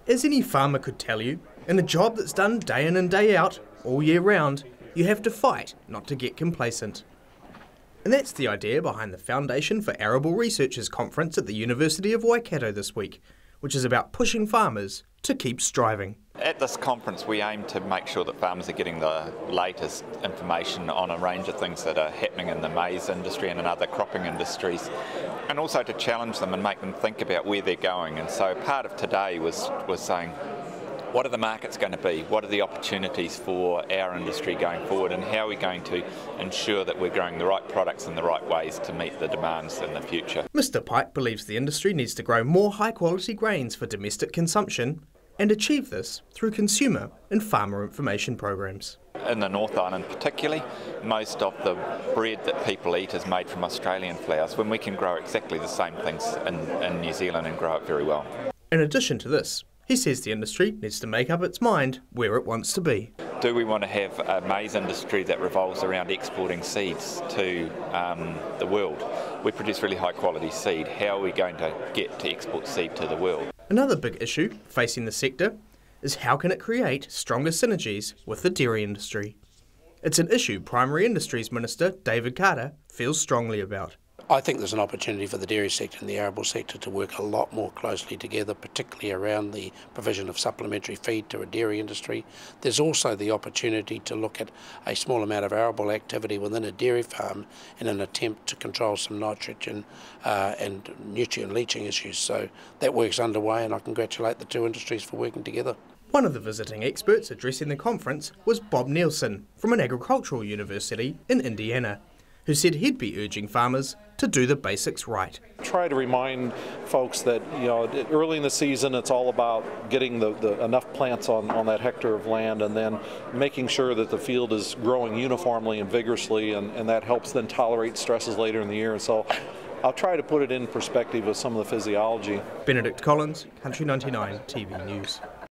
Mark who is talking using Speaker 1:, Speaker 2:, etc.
Speaker 1: As any farmer could tell you, in a job that's done day in and day out, all year round, you have to fight not to get complacent. And that's the idea behind the Foundation for Arable Research's conference at the University of Waikato this week, which is about pushing farmers to keep striving.
Speaker 2: At this conference we aim to make sure that farmers are getting the latest information on a range of things that are happening in the maize industry and in other cropping industries, and also to challenge them and make them think about where they're going. And so part of today was saying, what are the markets going to be? What are the opportunities for our industry going forward, and how are we going to ensure that we're growing the right products in the right ways to meet the demands in the future?
Speaker 1: Mr Pike believes the industry needs to grow more high quality grains for domestic consumption and achieve this through consumer and farmer information programs.
Speaker 2: In the North Island particularly, most of the bread that people eat is made from Australian flours, when we can grow exactly the same things in New Zealand and grow it very well.
Speaker 1: In addition to this, he says the industry needs to make up its mind where it wants to be.
Speaker 2: Do we want to have a maize industry that revolves around exporting seeds to the world? We produce really high quality seed. How are we going to get to export seed to the world?
Speaker 1: Another big issue facing the sector is how can it create stronger synergies with the dairy industry. It's an issue Primary Industries Minister David Carter feels strongly about.
Speaker 3: I think there's an opportunity for the dairy sector and the arable sector to work a lot more closely together, particularly around the provision of supplementary feed to a dairy industry. There's also the opportunity to look at a small amount of arable activity within a dairy farm in an attempt to control some nitrogen and nutrient leaching issues. So that work's underway, and I congratulate the two industries for working together.
Speaker 1: One of the visiting experts addressing the conference was Bob Nielsen from an agricultural university in Indiana, who said he'd be urging farmers to do the basics right.
Speaker 4: Try to remind folks that, early in the season it's all about getting enough plants on that hectare of land, and then making sure that the field is growing uniformly and vigorously, and that helps then tolerate stresses later in the year. And so I'll try to put it in perspective with some of the physiology.
Speaker 1: Benedict Collins, Country 99 TV News.